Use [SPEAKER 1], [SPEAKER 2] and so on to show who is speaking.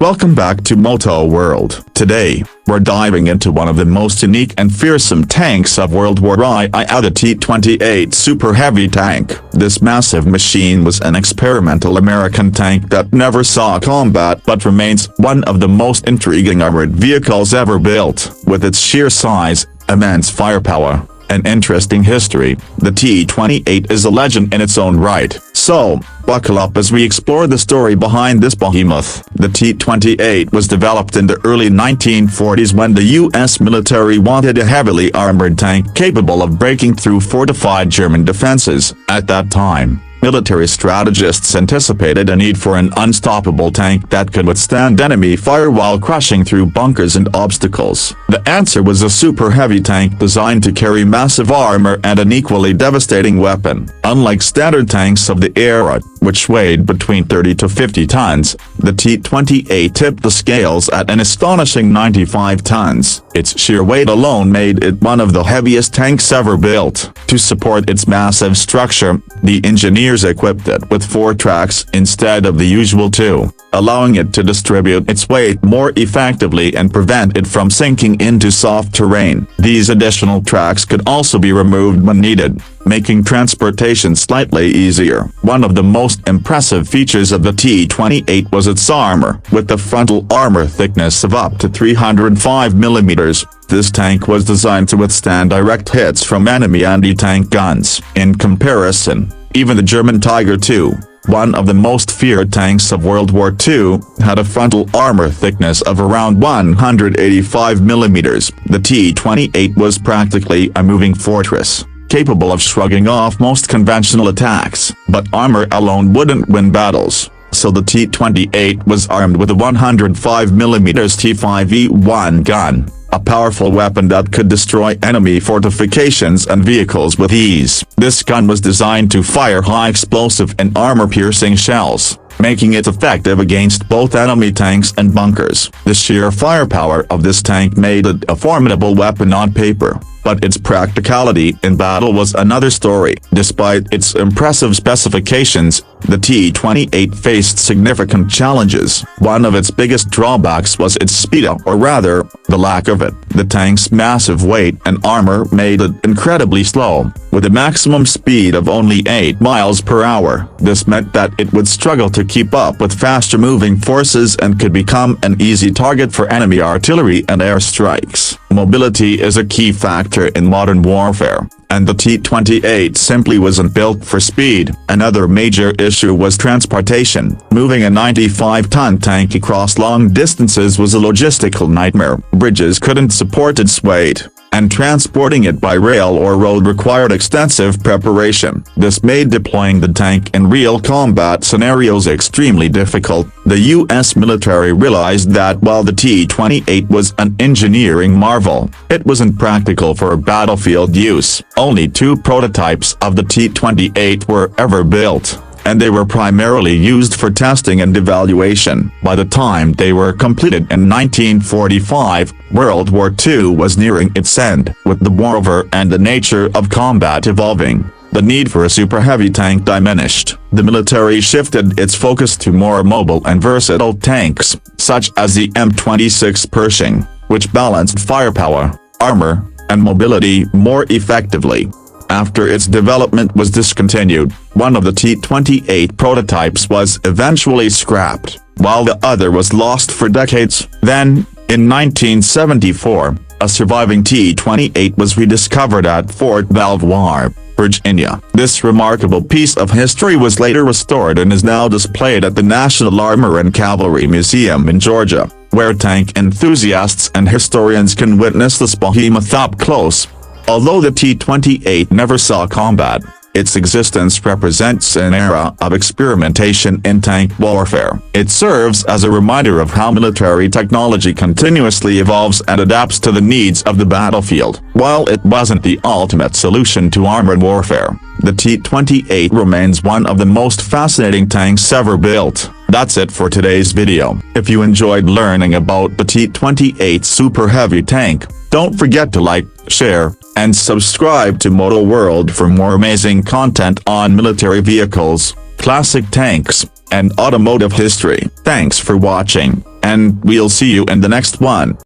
[SPEAKER 1] Welcome back to Moto World. Today, we're diving into one of the most unique and fearsome tanks of World War II, the T-28 Super Heavy Tank. This massive machine was an experimental American tank that never saw combat but remains one of the most intriguing armored vehicles ever built. With its sheer size, immense firepower, and interesting history, the T-28 is a legend in its own right. So, buckle up as we explore the story behind this behemoth. The T-28 was developed in the early 1940s when the U.S. military wanted a heavily armored tank capable of breaking through fortified German defenses. At that time, military strategists anticipated a need for an unstoppable tank that could withstand enemy fire while crushing through bunkers and obstacles. The answer was a super heavy tank designed to carry massive armor and an equally devastating weapon. Unlike standard tanks of the era, which weighed between 30 to 50 tons, the T-28 tipped the scales at an astonishing 95 tons. Its sheer weight alone made it one of the heaviest tanks ever built. To support its massive structure, the engineers equipped it with 4 tracks instead of the usual 2, allowing it to distribute its weight more effectively and prevent it from sinking into soft terrain. These additional tracks could also be removed when needed, making transportation slightly easier. One of the most impressive features of the T-28 was its armor. With the frontal armor thickness of up to 305 millimeters, this tank was designed to withstand direct hits from enemy anti-tank guns. In comparison, even the German Tiger II, one of the most feared tanks of World War II, had a frontal armor thickness of around 185 millimeters. The T-28 was practically a moving fortress, capable of shrugging off most conventional attacks. But armor alone wouldn't win battles, so the T-28 was armed with a 105mm T-5E1 gun, a powerful weapon that could destroy enemy fortifications and vehicles with ease. This gun was designed to fire high-explosive and armor-piercing shells, making it effective against both enemy tanks and bunkers. The sheer firepower of this tank made it a formidable weapon on paper, but its practicality in battle was another story. Despite its impressive specifications, the T-28 faced significant challenges. One of its biggest drawbacks was its speed, or rather, the lack of it. The tank's massive weight and armor made it incredibly slow, with a maximum speed of only 8 miles per hour. This meant that it would struggle to keep up with faster-moving forces and could become an easy target for enemy artillery and airstrikes. Mobility is a key factor in modern warfare, and the T-28 simply wasn't built for speed. Another major issue was transportation. Moving a 95-ton tank across long distances was a logistical nightmare. Bridges couldn't support its weight, and transporting it by rail or road required extensive preparation. This made deploying the tank in real combat scenarios extremely difficult. The U.S. military realized that while the T-28 was an engineering marvel, it wasn't practical for battlefield use. Only 2 prototypes of the T-28 were ever built, and they were primarily used for testing and evaluation. By the time they were completed in 1945, World War II was nearing its end. With the war over and the nature of combat evolving, the need for a super heavy tank diminished. The military shifted its focus to more mobile and versatile tanks, such as the M26 Pershing, which balanced firepower, armor, and mobility more effectively. After its development was discontinued, one of the T-28 prototypes was eventually scrapped, while the other was lost for decades. Then, in 1974, a surviving T-28 was rediscovered at Fort Belvoir, Virginia. This remarkable piece of history was later restored and is now displayed at the National Armor and Cavalry Museum in Georgia, where tank enthusiasts and historians can witness this behemoth up close. Although the T-28 never saw combat, its existence represents an era of experimentation in tank warfare. It serves as a reminder of how military technology continuously evolves and adapts to the needs of the battlefield. While it wasn't the ultimate solution to armored warfare, the T-28 remains one of the most fascinating tanks ever built. That's it for today's video. If you enjoyed learning about the T-28 Super Heavy Tank, don't forget to like, share, and subscribe to Moto World for more amazing content on military vehicles, classic tanks, and automotive history. Thanks for watching, and we'll see you in the next one.